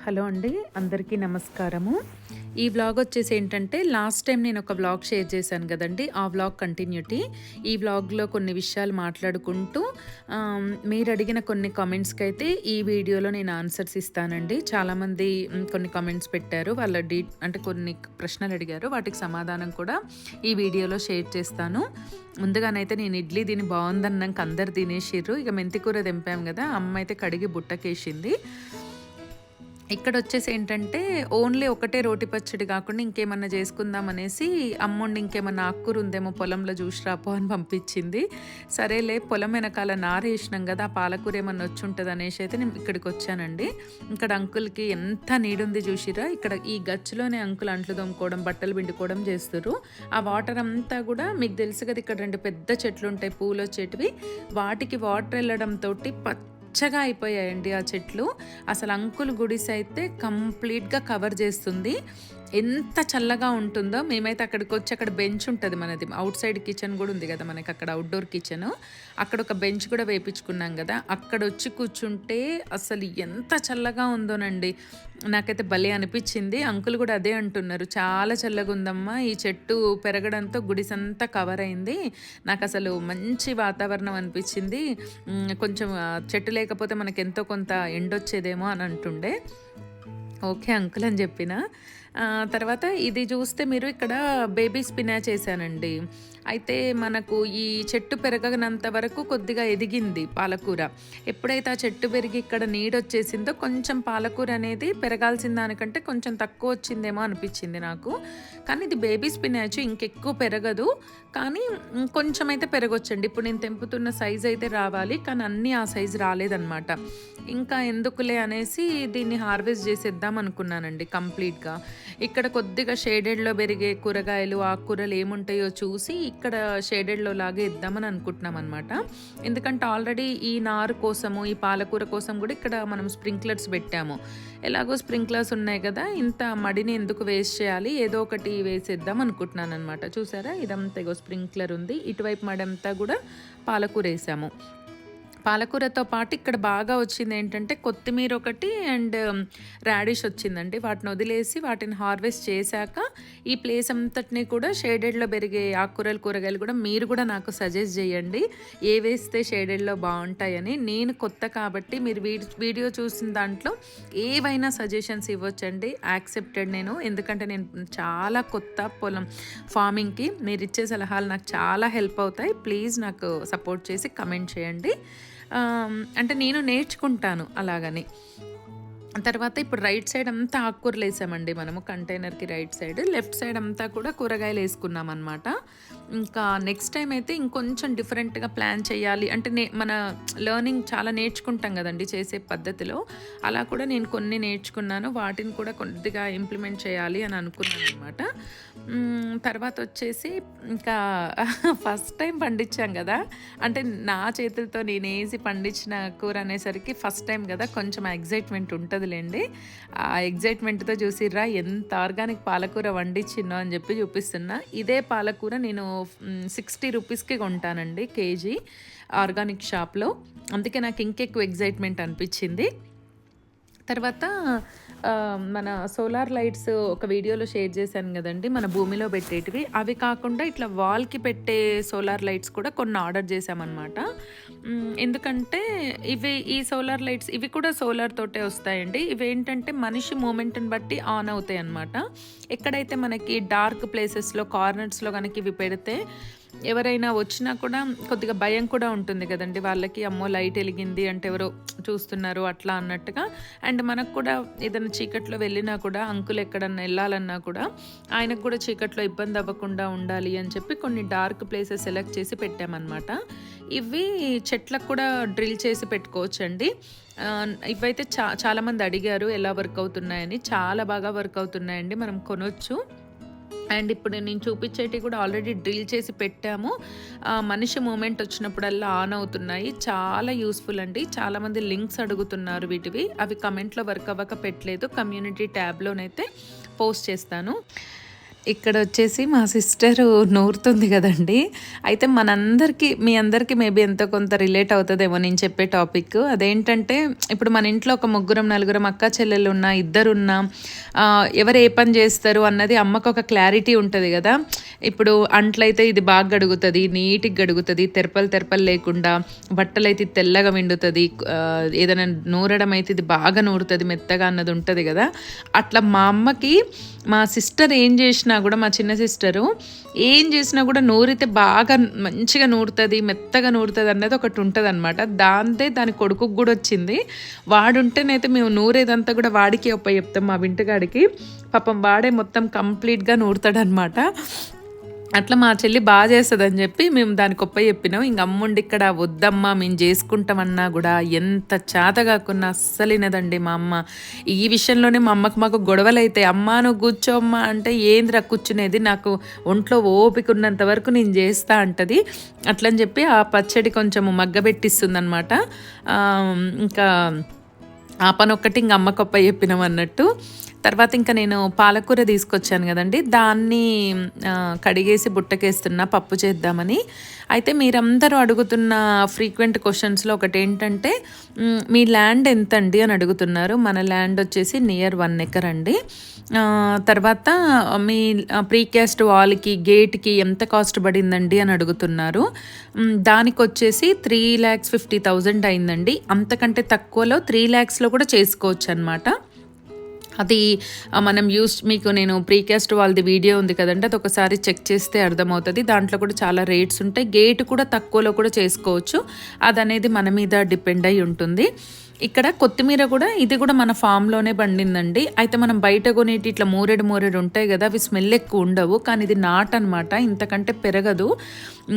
Hello అండి, అందరికీ నమస్కారము. ఈ వ్లాగ్ వచ్చేసి ఏంటంటే లాస్ట్ టైం నేను ఒక వ్లాగ్ షేర్ చేశాను కదండి, ఆ వ్లాగ్ కంటిన్యూటీ. ఈ వ్లాగ్లో కొన్ని విషయాలు మాట్లాడుకుంటూ మీరు అడిగిన కొన్ని కామెంట్స్కి అయితే ఈ వీడియోలో నేను ఆన్సర్స్ ఇస్తానండి. చాలామంది కొన్ని కామెంట్స్ పెట్టారు, వాళ్ళ అంటే కొన్ని ప్రశ్నలు అడిగారు, వాటికి సమాధానం కూడా ఈ వీడియోలో షేర్ చేస్తాను. ముందుగానైతే నేను ఇడ్లీ దీని బాగుందన్నాక అందరు తినేసిర్రు. ఇక మెంతికూర తెంపాం కదా, అమ్మ అయితే కడిగి బుట్టకేసింది. ఇక్కడ వచ్చేసి ఏంటంటే ఓన్లీ ఒకటే రోటి పచ్చడి కాకుండా ఇంకేమన్నా చేసుకుందాం అనేసి అమ్ముండి ఇంకేమన్నా ఆకుకూర ఉందేమో పొలంలో చూసి రాపో అని పంపించింది. సరేలే, పొలం వెనకాల నారేసినాం కదా, ఆ పాలకూర ఏమన్నా వచ్చి ఉంటుంది అనేసి అయితే నేను ఇక్కడికి వచ్చానండి. ఇక్కడ అంకుల్కి ఎంత నీడుంది చూసిరా. ఇక్కడ ఈ గచ్చులోనే అంకుల్ అంట్లు తోముకోవడం, బట్టలు పిండుకోవడం చేస్తారు. ఆ వాటర్ అంతా కూడా మీకు తెలుసు కదా, ఇక్కడ 2 పెద్ద చెట్లు ఉంటాయి పూలు వచ్చేటివి, వాటికి వాటర్ వెళ్ళడంతో పచ్చగా అయిపోయాయండి ఆ చెట్లు. అసలు అంకుల్ గుడిసె అయితే కంప్లీట్గా కవర్ చేస్తుంది. ఎంత చల్లగా ఉంటుందో. మేమైతే అక్కడికి వచ్చి, అక్కడ బెంచ్ ఉంటుంది మనది, అవుట్ సైడ్ కిచెన్ కూడా ఉంది కదా మనకి, అక్కడ అవుట్డోర్ కిచెన్, అక్కడ ఒక బెంచ్ కూడా వేయించుకున్నాం కదా, అక్కడ వచ్చి కూర్చుంటే అసలు ఎంత చల్లగా ఉందోనండి. నాకైతే భలే అనిపించింది. అంకుల్ కూడా అదే అంటున్నారు, చాలా చల్లగా ఉందమ్మా, ఈ చెట్టు పెరగడంతో గుడిసంతా కవర్ అయింది, నాకు అసలు మంచి వాతావరణం అనిపించింది, కొంచెం చెట్టు లేకపోతే మనకి ఎంతో కొంత ఎండొచ్చేదేమో అని అంటుండే. ఓకే అంకుల్ అని చెప్పిన. తర్వాత ఇది చూస్తే మీరు, ఇక్కడ బేబీ స్పినాచ్ చేశానండి. అయితే మనకు ఈ చెట్టు పెరగనంత వరకు కొద్దిగా ఎదిగింది పాలకూర. ఎప్పుడైతే ఆ చెట్టు పెరిగి ఇక్కడ నీడొచ్చేసిందో కొంచెం పాలకూర అనేది పెరగాల్సిన దానికంటే కొంచెం తక్కువ వచ్చిందేమో అనిపించింది నాకు. కానీ ఇది బేబీ స్పినాచ్, ఇంకెక్కువ పెరగదు, కానీ కొంచెం అయితే పెరగొచ్చండి. ఇప్పుడు నేను తెంపుతున్న సైజ్ అయితే రావాలి, కానీ అన్నీ ఆ సైజు రాలేదన్నమాట. ఇంకా ఎందుకులే అనేసి దీన్ని హార్వెస్ట్ చేసేద్దాం అనుకున్నానండి కంప్లీట్గా. ఇక్కడ కొద్దిగా షేడెడ్లో పెరిగే కూరగాయలు, ఆకుకూరలు ఏముంటాయో చూసి ఇక్కడ షేడెడ్లో లాగే ఇద్దామని అనుకుంటున్నాం అనమాట. ఎందుకంటే ఆల్రెడీ ఈ నారు కోసము, ఈ పాలకూర కోసం కూడా ఇక్కడ మనం స్ప్రింక్లర్స్ పెట్టాము. ఎలాగో స్ప్రింక్లర్స్ ఉన్నాయి కదా, ఇంత మడిని ఎందుకు వేస్ట్ చేయాలి, ఏదో ఒకటి వేసేద్దాం అనుకుంటున్నాను అనమాట. చూసారా, ఇదంతా స్ప్రింక్లర్ ఉంది, ఇటువైపు మడంతా కూడా పాలకూర వేసాము. పాలకూరతో పాటు ఇక్కడ బాగా వచ్చింది ఏంటంటే కొత్తిమీర ఒకటి అండ్ రాడిష్ వచ్చిందండి. వాటిని వదిలేసి వాటిని హార్వెస్ట్ చేశాక ఈ ప్లేస్ అంతటినీ కూడా షేడెడ్లో పెరిగే ఆకుకూరలు, కూరగాయలు కూడా మీరు కూడా నాకు సజెస్ట్ చేయండి, ఏ వేస్తే షేడెడ్లో బాగుంటాయని. నేను కొత్త కాబట్టి మీరు వీడియో చూసిన దాంట్లో ఏవైనా సజెషన్స్ ఇవ్వచ్చండి, యాక్సెప్టెడ్ నేను. ఎందుకంటే నేను చాలా కొత్త పొలం ఫార్మింగ్కి, మీరు ఇచ్చే సలహాలు నాకు చాలా హెల్ప్ అవుతాయి. ప్లీజ్ నాకు సపోర్ట్ చేసి కమెంట్ చేయండి. అంటే నేను నేర్చుకుంటాను అలాగని. తర్వాత ఇప్పుడు రైట్ సైడ్ అంతా ఆకుకూరలు వేసామండి మనము, కంటైనర్కి రైట్ సైడ్, లెఫ్ట్ సైడ్ అంతా కూడా కూరగాయలు వేసుకున్నాం అనమాట. ఇంకా నెక్స్ట్ టైం అయితే ఇంకొంచెం డిఫరెంట్గా ప్లాన్ చేయాలి అంటే, మన లెర్నింగ్ చాలా నేర్చుకుంటాం కదండి చేసే పద్ధతిలో, అలా కూడా నేను కొన్ని నేర్చుకున్నాను, వాటిని కూడా కొద్దిగా ఇంప్లిమెంట్ చేయాలి అని అనుకున్నాను అనమాట. తర్వాత వచ్చేసి ఇంకా ఫస్ట్ టైం పండించాం కదా, అంటే నా చేతులతో నేనేసి పండించిన కూర అనేసరికి ఫస్ట్ టైం కదా, కొంచెం ఎగ్జైట్మెంట్ ఉంటుందిలేండి. ఆ ఎగ్జైట్మెంట్తో చూసిర్రా ఎంత ఆర్గానిక్ పాలకూర వండించినో అని చెప్పి చూపిస్తున్నా. ఇదే పాలకూర నేను 60 రూపీస్కి కొంటానండి కేజీ ఆర్గానిక్ షాప్లో, అందుకే నాకు ఇంకెక్కువ ఎగ్జైట్మెంట్ అనిపించింది. తర్వాత మన సోలార్ లైట్స్ ఒక వీడియోలో షేర్ చేశాను కదండి, మన భూమిలో పెట్టేటివి. అవి కాకుండా ఇట్లా వాల్కి పెట్టే సోలార్ లైట్స్ కూడా కొన్ని ఆర్డర్ చేశామన్నమాట. ఎందుకంటే ఈ సోలార్ లైట్స్ ఇవి కూడా సోలార్ తోటే వస్తాయండి. ఇవి ఏంటంటే మనిషి మూమెంట్ని బట్టి ఆన్ అవుతాయి అన్నమాట. ఎక్కడైతే మనకి డార్క్ ప్లేసెస్లో, కార్నర్స్లో కనుక ఇవి పెడితే ఎవరైనా వచ్చినా కూడా కొద్దిగా భయం కూడా ఉంటుంది కదండి వాళ్ళకి, అమ్మో లైట్ వెలిగింది అంటే ఎవరో చూస్తున్నారు అట్లా అన్నట్టుగా. అండ్ మనకు కూడా ఏదైనా చీకట్లో వెళ్ళినా కూడా, అంకుల్ ఎక్కడన్నా వెళ్ళాలన్నా కూడా ఆయనకు కూడా చీకట్లో ఇబ్బంది అవ్వకుండా ఉండాలి అని చెప్పి కొన్ని డార్క్ ప్లేసెస్ సెలెక్ట్ చేసి పెట్టామన్నమాట. ఇవి చెట్లకు కూడా డ్రిల్ చేసి పెట్టుకోవచ్చండి. ఇవైతే చాలామంది అడిగారు ఎలా వర్క్ అవుతున్నాయని. చాలా బాగా వర్క్ అవుతున్నాయండి, మనం కొనొచ్చు. అండ్ ఇప్పుడు నేను చూపించేటివి కూడా ఆల్రెడీ డ్రిల్ చేసి పెట్టాము, మనిషి మూమెంట్ వచ్చినప్పుడల్లా ఆన్ అవుతున్నాయి. చాలా యూస్ఫుల్ అండి. చాలామంది లింక్స్ అడుగుతున్నారు వీటివి, అవి కమెంట్లో వర్క్ అవ్వక పెట్టలేదు, కమ్యూనిటీ ట్యాబ్లోనైతే పోస్ట్ చేస్తాను. ఇక్కడ వచ్చేసి మా సిస్టరు నూరుతుంది కదండి. అయితే మీ అందరికీ మేబీ ఎంతో కొంత రిలేట్ అవుతుందేమో నేను చెప్పే టాపిక్. అదేంటంటే ఇప్పుడు మన ఇంట్లో ఒక ముగ్గురం నలుగురం అక్క చెల్లెలు ఉన్నా ఇద్దరున్నా ఎవరు ఏ పని చేస్తారు అన్నది అమ్మకు ఒక క్లారిటీ ఉంటుంది కదా. ఇప్పుడు అంట్లయితే ఇది బాగా గడుగుతుంది, నీట్గా గడుగుతుంది, తెరపలు లేకుండా, బట్టలు అయితే తెల్లగా విండుతుంది, ఏదైనా నూరడం అయితే ఇది బాగా నూరుతుంది మెత్తగా అన్నది ఉంటుంది కదా. అట్లా మా అమ్మకి మా సిస్టర్ ఏం చేసినా కూడా, మా చిన్న సిస్టరు ఏం చేసినా కూడా నూరితే బాగా మంచిగా నూరుతుంది, మెత్తగా నూరుతుంది అన్నది ఒకటి ఉంటుంది అనమాట. దాని కొడుకుకు కూడా వచ్చింది. వాడుంటేనైతే మేము నూరేదంతా కూడా వాడికి ఒప్ప చెప్తాం, మా వింటగాడికి. పాపం వాడే మొత్తం కంప్లీట్గా నూరుతాడనమాట. అట్లా మా చెల్లి బాగా చేస్తుందని చెప్పి మేము దానికి ఒప్ప చెప్పినాం. ఇంక అమ్ముండి ఇక్కడ వద్దమ్మా మేము చేసుకుంటామన్నా కూడా ఎంత చేత కాకున్నా అస్సలు వినదండి మా అమ్మ. ఈ విషయంలోనే మా అమ్మకు మాకు గొడవలు అయితే, అమ్మ నువ్వు కూర్చోమ్మా అంటే ఏంద్రా కూర్చునేది, నాకు ఒంట్లో ఓపిక ఉన్నంత వరకు నేను చేస్తా అంటది. అట్లని చెప్పి ఆ పచ్చడి కొంచెము మగ్గబెట్టిస్తుంది అనమాట. ఇంకా ఆ పని ఒక్కటి ఇంక అమ్మకొప్ప చెప్పినాం అన్నట్టు. తర్వాత ఇంకా నేను పాలకూర తీసుకొచ్చాను కదండి, దాన్ని కడిగేసి బుట్టకేస్తున్నా పప్పు చేద్దామని. అయితే మీరందరూ అడుగుతున్న ఫ్రీక్వెంట్ క్వశ్చన్స్లో ఒకటి ఏంటంటే, మీ ల్యాండ్ ఎంతండి అని అడుగుతున్నారు. మన ల్యాండ్ వచ్చేసి నియర్ 1 acre అండి. తర్వాత మీ ప్రీకాస్ట్ వాల్కి గేట్కి ఎంత కాస్ట్ పడిందండి అని అడుగుతున్నారు. దానికి వచ్చేసి 3,50,000 అయిందండి. అంతకంటే తక్కువలో 3 lakhsలో కూడా చేసుకోవచ్చు అనమాట. అది మనం మీకు నేను ప్రీకాస్ట్ వాళ్ళది వీడియో ఉంది కదండి, అది ఒకసారి చెక్ చేస్తే అర్థమవుతుంది. దాంట్లో కూడా చాలా రేట్స్ ఉంటాయి. గేట్ కూడా తక్కువలో కూడా చేసుకోవచ్చు. అది అనేది మన మీద డిపెండ్ అయి ఉంటుంది. ఇక్కడ కొత్తిమీర కూడా ఇది కూడా మన ఫామ్లోనే పండిందండి. అయితే మనం బయట కొనేటి ఇట్లా మూరెడు ఉంటాయి కదా, అవి స్మెల్ ఎక్కువ ఉండవు. కానీ ఇది నాట్ అనమాట, ఇంతకంటే పెరగదు.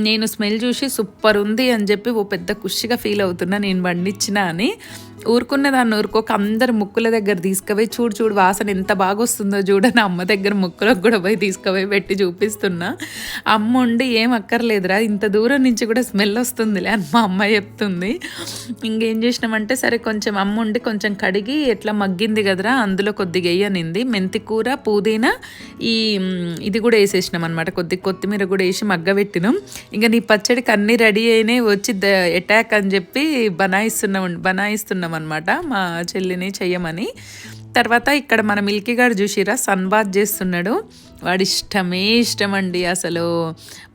నేను స్మెల్ చూసి సూపర్ ఉంది అని చెప్పి ఓ పెద్ద ఖుషిగా ఫీల్ అవుతున్నా నేను పండించిన అని. ఊరుకున్న దాన్ని ఊరుకోక అందరు ముక్కుల దగ్గర తీసుకుపోయి చూడు వాసన ఎంత బాగా వస్తుందో చూడని అమ్మ దగ్గర ముక్కులకు కూడా పోయి తీసుకుపోయి పెట్టి చూపిస్తున్నా. అమ్మ ఉండి ఏం అక్కర్లేదురా, ఇంత దూరం నుంచి కూడా స్మెల్ వస్తుందిలే అని మా అమ్మ చెప్తుంది. ఇంకేం చేసినామంటే, సరే కొంచెం అమ్మ ఉండి కొంచెం కడిగి ఎట్లా మగ్గింది కదరా అందులో కొద్దిగా వేయనింది. మెంతి కూర, పుదీనా, ఇది కూడా వేసేసినాం అనమాట. కొత్తిమీర కూడా వేసి మగ్గబెట్టినాం. ఇంకా నీ పచ్చడికి అన్నీ రెడీ అయినాయి, వచ్చి అటాక్ అని చెప్పి బనాయిస్తున్నాం అనమాట మా చెల్లిని చెయ్యమని. తర్వాత ఇక్కడ మన మిల్కీ గారు చూసిరా సన్ బాత్ చేస్తున్నాడు. వాడి ఇష్టం అండి, అసలు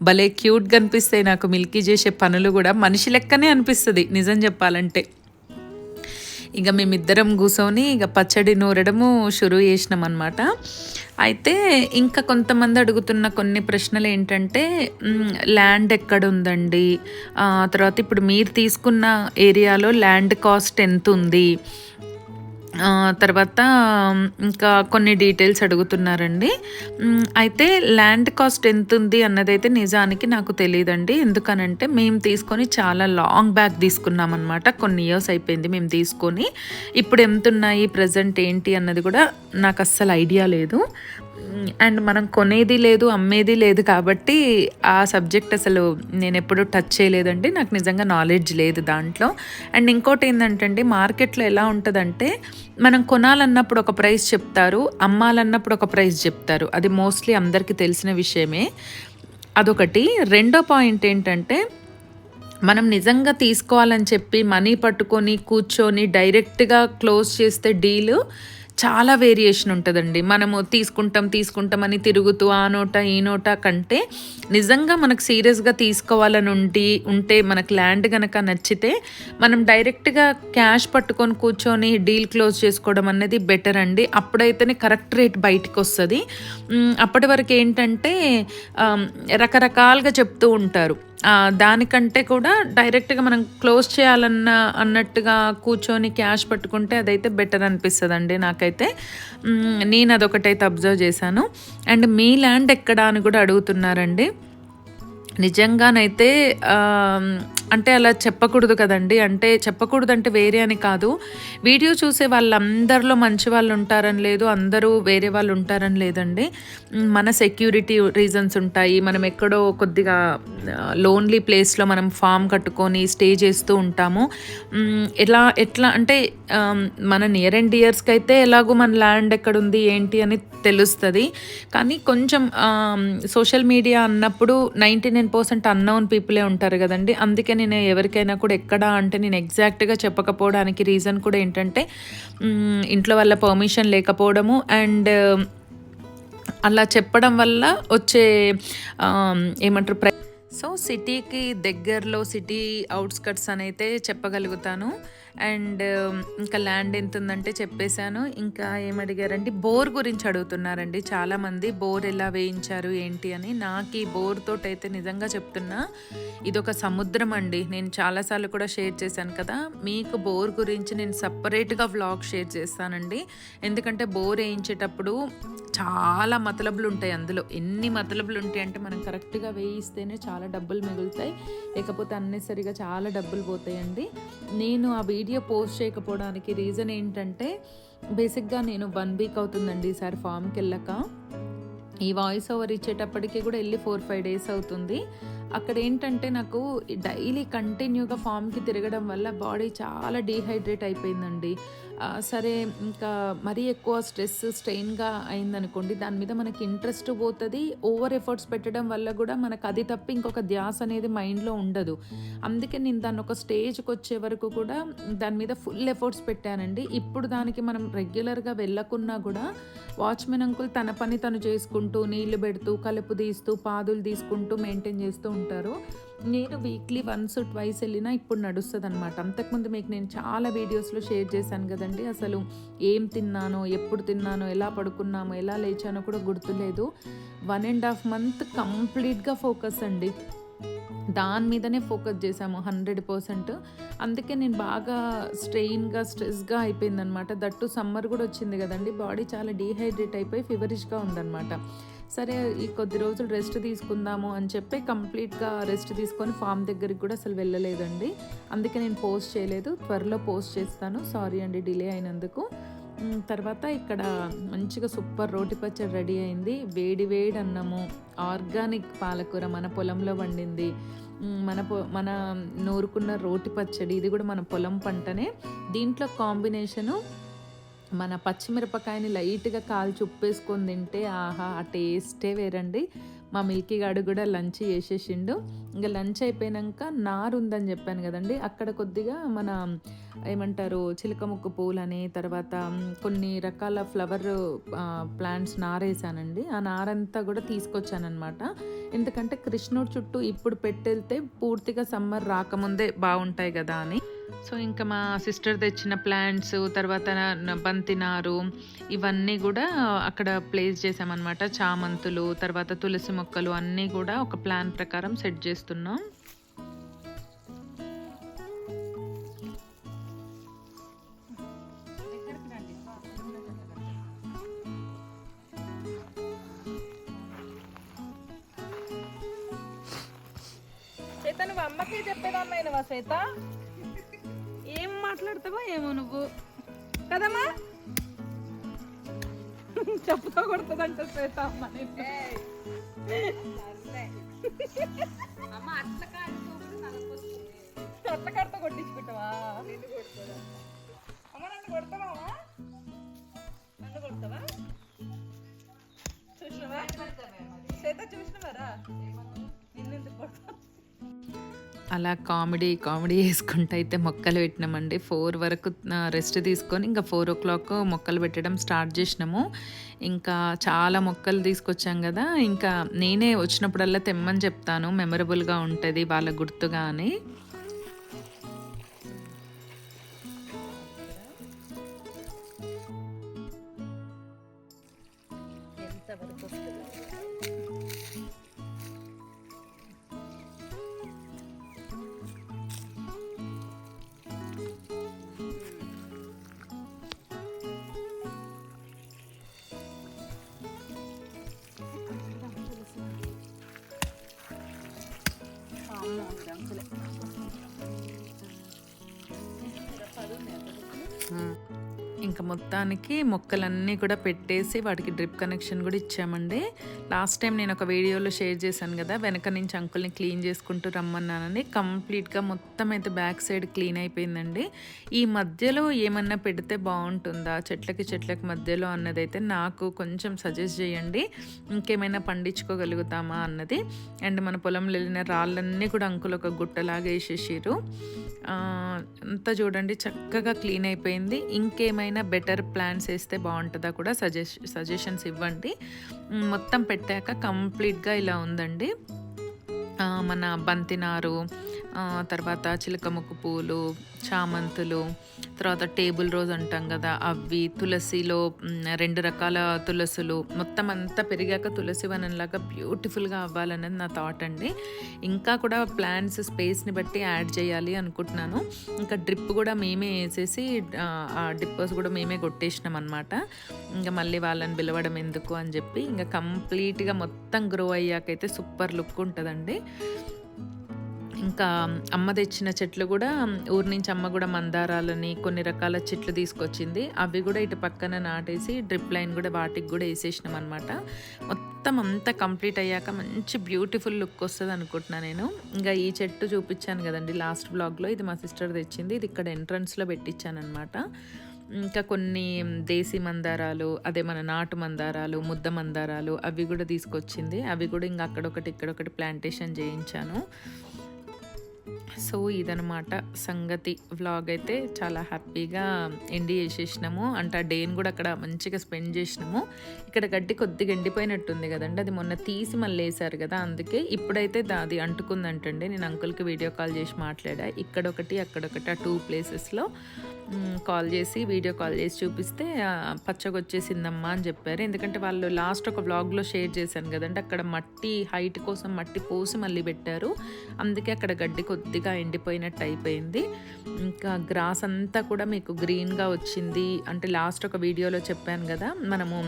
భలే క్యూట్గా అనిపిస్తాయి నాకు మిల్కీ చేసే పనులు కూడా. మనిషి లెక్కనే అనిపిస్తుంది నిజం చెప్పాలంటే. ఇక మేమిద్దరం కూర్చొని ఇక పచ్చడి నూరడము షురూ చేసినాం అనమాట. అయితే ఇంకా కొంతమంది అడుగుతున్న కొన్ని ప్రశ్నలు ఏంటంటే, ల్యాండ్ ఎక్కడ ఉందండి, తర్వాత ఇప్పుడు మీరు తీసుకున్న ఏరియాలో ల్యాండ్ కాస్ట్ ఎంత ఉంది, తర్వాత ఇంకా కొన్ని డీటెయిల్స్ అడుగుతున్నారండి. అయితే ల్యాండ్ కాస్ట్ ఎంత ఉంది అన్నదైతే నిజానికి నాకు తెలియదండి. ఎందుకనంటే మేము తీసుకొని చాలా లాంగ్ బ్యాక్ తీసుకున్నాం అనమాట. కొన్ని ఇయర్స్ అయిపోయింది మేము తీసుకొని. ఇప్పుడు ఎంత ఉన్నాయి ప్రజెంట్ ఏంటి అన్నది కూడా నాకు అస్సలు ఐడియా లేదు. అండ్ మనం కొనేది లేదు, అమ్మేది లేదు కాబట్టి ఆ సబ్జెక్ట్ అసలు నేను ఎప్పుడూ టచ్ చేయలేదండి. నాకు నిజంగా నాలెడ్జ్ లేదు దాంట్లో. అండ్ ఇంకోటి ఏంటంటే, మార్కెట్లో ఎలా ఉంటుందంటే, మనం కొనాలన్నప్పుడు ఒక ప్రైస్ చెప్తారు, అమ్మాలన్నప్పుడు ఒక ప్రైస్ చెప్తారు. అది మోస్ట్లీ అందరికీ తెలిసిన విషయమే. అదొకటి. రెండో పాయింట్ ఏంటంటే, మనం నిజంగా తీసుకోవాలని చెప్పి మనీ పట్టుకొని కూర్చొని డైరెక్ట్గా క్లోజ్ చేస్తే డీలు చాలా వేరియేషన్ ఉంటుందండి. మనము తీసుకుంటామని తిరుగుతూ ఆ నోట ఈ నోట కంటే, నిజంగా మనకు సీరియస్గా తీసుకోవాలని ఉంటే మనకు ల్యాండ్ కనుక నచ్చితే మనం డైరెక్ట్గా క్యాష్ పట్టుకొని కూర్చొని డీల్ క్లోజ్ చేసుకోవడం అనేది బెటర్ అండి. అప్పుడైతేనే కరెక్ట్ రేట్ బయటికి వస్తుంది. అప్పటి వరకు ఏంటంటే రకరకాలుగా చెప్తూ ఉంటారు. దానికంటే కూడా డైరెక్ట్గా మనం క్లోజ్ అన్నట్టుగా కూర్చొని క్యాష్ పట్టుకుంటే అదైతే బెటర్ అనిపిస్తుంది అండి నాకైతే. నేను అదొకటైతే అబ్జర్వ్ చేశాను. అండ్ మీ ల్యాండ్ ఎక్కడ అని కూడా అడుగుతున్నారండి. నిజంగానైతే అంటే అలా చెప్పకూడదు కదండి. అంటే చెప్పకూడదంటే వేరే అని కాదు. వీడియో చూసే వాళ్ళందరిలో మంచి వాళ్ళు ఉంటారని లేదు. అందరూ వేరే వాళ్ళు ఉంటారని లేదండి. మన సెక్యూరిటీ రీజన్స్ ఉంటాయి. మనం ఎక్కడో కొద్దిగా లోన్లీ ప్లేస్‌లో మనం ఫార్మ్ కట్టుకొని స్టే చేస్తూ ఉంటాము. ఎట్లా అంటే మన నియర్ అండ్ డియర్స్‌కి అయితే ఎలాగో మన ల్యాండ్ ఎక్కడుంది ఏంటి అని తెలుస్తది. కానీ కొంచెం సోషల్ మీడియా అన్నప్పుడు 99% అన్నోన్ పీపులే ఉంటారు గదండీ. అందుకే నేను ఎవరికైనా కూడా ఎక్కడ అంటే నేను ఎగ్జాక్ట్‌గా చెప్పకపోవడానికి రీజన్ కూడా ఏంటంటే ఇంట్లో వాళ్ళ పర్మిషన్ లేకపోవడము అండ్ అలా చెప్పడం వల్ల వచ్చే ఏమంటారు సో సిటీకి దగ్గరలో సిటీ అవుట్స్కట్స్ అనైతే చెప్పగలుగుతాను. అండ్ ఇంకా ల్యాండ్ ఎంత ఉందంటే చెప్పేశాను. ఇంకా ఏమడిగారంటే బోర్ గురించి అడుగుతున్నారండి చాలామంది. బోర్ ఎలా వేయించారు ఏంటి అని. నాకు ఈ బోర్ తోటైతే నిజంగా చెప్తున్నా ఇదొక సముద్రం అండి. నేను చాలాసార్లు కూడా షేర్ చేశాను కదా. మీకు బోర్ గురించి నేను సపరేట్గా వ్లాగ్ షేర్ చేస్తానండి. ఎందుకంటే బోర్ వేయించేటప్పుడు చాలా మతలబులు ఉంటాయి అందులో. ఎన్ని మతలబులు ఉంటాయి అంటే మనం కరెక్ట్గా వేయిస్తేనే చాలా డబ్బులు మిగులుతాయి, లేకపోతే అన్నెసరిగా చాలా డబ్బులు పోతాయండి. నేను ఆ వీడియో పోస్ట్ చేయకపోవడానికి రీజన్ ఏంటంటే బేసిక్గా నేను 1 వీక్ అవుతుందండి ఈసారి ఫామ్కి వెళ్ళక. ఈ వాయిస్ ఓవర్ ఇచ్చేటప్పటికి కూడా వెళ్ళి 4-5 డేస్ అవుతుంది. అక్కడ ఏంటంటే నాకు డైలీ కంటిన్యూగా ఫామ్కి తిరగడం వల్ల బాడీ చాలా డీహైడ్రేట్ అయిపోయిందండి. సరే ఇంకా మరీ ఎక్కువ స్ట్రెయిన్గా అయిందనుకోండి, దాని మీద మనకి ఇంట్రెస్ట్ పోతుంది. ఓవర్ ఎఫర్ట్స్ పెట్టడం వల్ల కూడా మనకు అది తప్ప ఇంకొక ధ్యాస అనేది మైండ్లో ఉండదు. అందుకే నేను దాన్ని ఒక స్టేజ్కి వచ్చే వరకు కూడా దాని మీద ఫుల్ ఎఫర్ట్స్ పెట్టానండి. ఇప్పుడు దానికి మనం రెగ్యులర్గా వెళ్ళకున్నా కూడా వాచ్మెన్ అంకుల్ తన పని తను చేసుకుంటూ నీళ్లు పెడుతూ కలుపు తీస్తూ పాదులు తీసుకుంటూ మెయింటైన్ చేస్తూ ఉంటారు. నేను వీక్లీ 1-2 వెళ్ళినా ఇప్పుడు నడుస్తుంది అనమాట. అంతకుముందు మీకు నేను చాలా వీడియోస్లో షేర్ చేశాను కదండి. అసలు ఏం తిన్నానో, ఎప్పుడు తిన్నానో, ఎలా పడుకున్నామో, ఎలా లేచానో కూడా గుర్తులేదు. 1.5 month కంప్లీట్గా ఫోకస్ అండి, దాని మీదనే ఫోకస్ చేశాము 100%. అందుకే నేను బాగా స్ట్రెస్గా అయిపోయిందనమాట. దట్టు సమ్మర్ కూడా వచ్చింది కదండి. బాడీ చాలా డీహైడ్రేట్ అయిపోయి ఫీవరిష్గా ఉందన్నమాట. సరే ఈ కొద్ది రోజులు రెస్ట్ తీసుకుందాము అని చెప్పి కంప్లీట్గా రెస్ట్ తీసుకొని ఫామ్ దగ్గరికి కూడా అసలు వెళ్ళలేదండి. అందుకే నేను పోస్ట్ చేయలేదు. త్వరలో పోస్ట్ చేస్తాను. సారీ అండి డిలే అయినందుకు. తర్వాత ఇక్కడ మంచిగా సూపర్ రోటి పచ్చడి రెడీ అయింది. వేడి వేడి అన్నము, ఆర్గానిక్ పాలకూర మన పొలంలో పండింది, మన నూరుకున్న రోటి పచ్చడి, ఇది కూడా మన పొలం పంటనే. దీంట్లో కాంబినేషను మన పచ్చిమిరపకాయని లైట్గా కాల్చి ఉప్పేసుకొని తింటే ఆహా ఆ టేస్టే వేరండి. మా మిల్కీ గాడు కూడా లంచ్ చేసేసిండు. ఇంకా లంచ్ అయిపోయాక నారు ఉందని చెప్పాను కదండి, అక్కడ కొద్దిగా మన ఏమంటారు చిలక ముక్కు పూలని, తర్వాత కొన్ని రకాల ఫ్లవర్ ప్లాంట్స్ నారేసానండి. ఆ నారంతా కూడా తీసుకొచ్చానమాట. ఎందుకంటే కృష్ణుడు చుట్టూ ఇప్పుడు పెట్టెళ్తే పూర్తిగా సమ్మర్ రాకముందే బాగుంటాయి కదా అని. సో ఇంకా మా సిస్టర్ తెచ్చిన ప్లాంట్స్, తర్వాత బంతి నారు, ఇవన్నీ కూడా అక్కడ ప్లేస్ చేసామన్నమాట. చామంతులు, తర్వాత తులసి మొక్కలు అన్నీ కూడా ఒక ప్లాన్ ప్రకారం సెట్ చేస్తున్నాం. శ్వేత నువ్వు అమ్మకి చెప్పేదమ్మాయినవా శ్వేత? ఏం మాట్లాడతావో ఏమో నువ్వు కదమ్మా. చెప్పుతో కొడుతుందంట శ్వేత అమ్మ. అట్ల కాడతో కొట్టించుకుంటావా? అమ్మ నన్ను కొడతావా? నన్ను కొడతావా? చూసినవా శ్వేత? చూసినవారా నిన్నెందుకు కొడతావు? అలా కామెడీ చేసుకుంటూ అయితే మొక్కలు పెట్టినామండి. 4 వరకు రెస్ట్ తీసుకొని ఇంకా 4 o'clock మొక్కలు పెట్టడం స్టార్ట్ చేసినాము. ఇంకా చాలా మొక్కలు తీసుకొచ్చాం కదా, ఇంకా నేనే వచ్చినప్పుడల్లా తెమ్మని చెప్తాను, మెమరబుల్గా ఉంటుంది వాళ్ళ గుర్తుగా అని. ఇంకా మొత్తానికి మొక్కలన్నీ కూడా పెట్టేసి వాటికి డ్రిప్ కనెక్షన్ కూడా ఇచ్చామండి. లాస్ట్ టైం నేను ఒక వీడియోలో షేర్ చేశాను కదా, వెనక నుంచి అంకుల్ని క్లీన్ చేసుకుంటూ రమ్మన్నానని. కంప్లీట్గా మొత్తం అయితే బ్యాక్ సైడ్ క్లీన్ అయిపోయిందండి. ఈ మధ్యలో ఏమన్నా పెడితే బాగుంటుందా చెట్లకి మధ్యలో అన్నదైతే నాకు కొంచెం సజెస్ట్ చేయండి. ఇంకేమైనా పండించుకోగలుగుతామా అన్నది. అండ్ మన పొలంలో వెళ్ళిన రాళ్ళన్నీ కూడా అంకుల్ ఒక గుట్టలాగా వేసేసారు. అంతా చూడండి చక్కగా క్లీన్ అయిపోయింది. ఇంకేమైనా బెటర్ ప్లాన్స్ వేస్తే బాగుంటుందా కూడా సజెషన్స్ ఇవ్వండి. మొత్తం పెట్టాక కంప్లీట్గా ఇలా ఉందండి. మన బంతినారు, తర్వాత చిలకముక్కు పూలు, చామంతులు, తర్వాత టేబుల్ రోజ్ అంటాం కదా అవి, తులసిలో 2 రకాల తులసులు, మొత్తం అంతా పెరిగాక తులసి వనంలాగా బ్యూటిఫుల్గా అవ్వాలన్నది నా థాట్ అండి. ఇంకా కూడా ప్లాంట్స్ స్పేస్ని బట్టి యాడ్ చేయాలి అనుకుంటున్నాను. ఇంకా డ్రిప్ కూడా మేమే వేసేసి ఆ డిప్పర్స్ కూడా మేమే కొట్టేసినాం అనమాట. ఇంకా మళ్ళీ వాళ్ళని పిలవడం ఎందుకు అని చెప్పి ఇంకా కంప్లీట్గా మొత్తం గ్రో అయ్యాకైతే సూపర్ లుక్ ఉంటుందండి. ఇంకా అమ్మ తెచ్చిన చెట్లు కూడా ఊరి నుంచి అమ్మ కూడా మందారాలని కొన్ని రకాల చెట్లు తీసుకొచ్చింది. అవి కూడా ఇటు పక్కన నాటేసి డ్రిప్ లైన్ కూడా వాటికి కూడా వేసేసినాం అనమాట. మొత్తం అంతా కంప్లీట్ అయ్యాక మంచి బ్యూటిఫుల్ లుక్ వస్తుంది అనుకుంటున్నాను నేను. ఇంకా ఈ చెట్టు చూపించాను కదండి లాస్ట్ బ్లాగ్లో, ఇది మా సిస్టర్ తెచ్చింది. ఇది ఇక్కడ ఎంట్రన్స్లో పెట్టించాను అనమాట. ఇంకా కొన్ని దేశీ మందారాలు, అదే మన నాటు మందారాలు, ముద్ద మందారాలు అవి కూడా తీసుకొచ్చింది. అవి కూడా ఇంకా అక్కడొకటి ఇక్కడొకటి ప్లాంటేషన్ చేయించాను. సో ఇదనమాట సంగతి. వ్లాగ్ అయితే చాలా హ్యాపీగా ఎండి చేసేసినాము. అంటే ఆ డేని కూడా అక్కడ మంచిగా స్పెండ్ చేసినాము. ఇక్కడ గడ్డి కొద్దిగా ఎండిపోయినట్టుంది కదండి, అది మొన్న తీసి మళ్ళీ వేసారు కదా, అందుకే ఇప్పుడైతే అది అంటుకుందంటండి. నేను అంకుల్కి వీడియో కాల్ చేసి మాట్లాడా, ఇక్కడొకటి అక్కడొకటి ఆ 2 ప్లేసెస్లో కాల్ చేసి వీడియో కాల్ చేసి చూపిస్తే పచ్చగా వచ్చేసిందమ్మా అని చెప్పారు. ఎందుకంటే వాళ్ళు లాస్ట్ ఒక వ్లాగ్లో షేర్ చేశాను కదండి, అక్కడ మట్టి హైట్ కోసం మట్టి పోసి మళ్ళీ పెట్టారు, అందుకే అక్కడ గడ్డి కొద్దిగా ఎండిపోయినట్టు అయిపోయింది. ఇంకా గ్రాస్ అంతా కూడా మీకు గ్రీన్గా వచ్చింది. అంటే లాస్ట్ ఒక వీడియోలో చెప్పాను కదా, మనము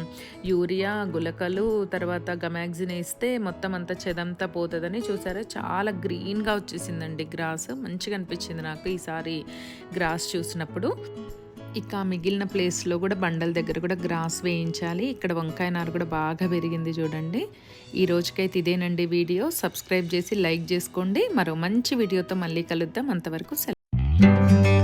యూరియా, గులకలు, తర్వాత గమాగ్జిన్ వేస్తే మొత్తం అంతా చెదంతా పోతుందని. చూసారా చాలా గ్రీన్గా వచ్చేసిందండి గ్రాస్. మంచిగా అనిపించింది నాకు ఈసారి గ్రాస్ చూసినప్పుడు. ఇక మిగిలిన ప్లేస్లో కూడా బండల దగ్గర కూడా గ్రాస్ వేయించాలి. ఇక్కడ వంకాయ నారు కూడా బాగా పెరిగింది చూడండి. ఈ రోజుకైతే ఇదేనండి వీడియో. సబ్స్క్రైబ్ చేసి లైక్ చేసుకోండి. మరో మంచి వీడియోతో మళ్ళీ కలుద్దాం. అంతవరకు సెలవు.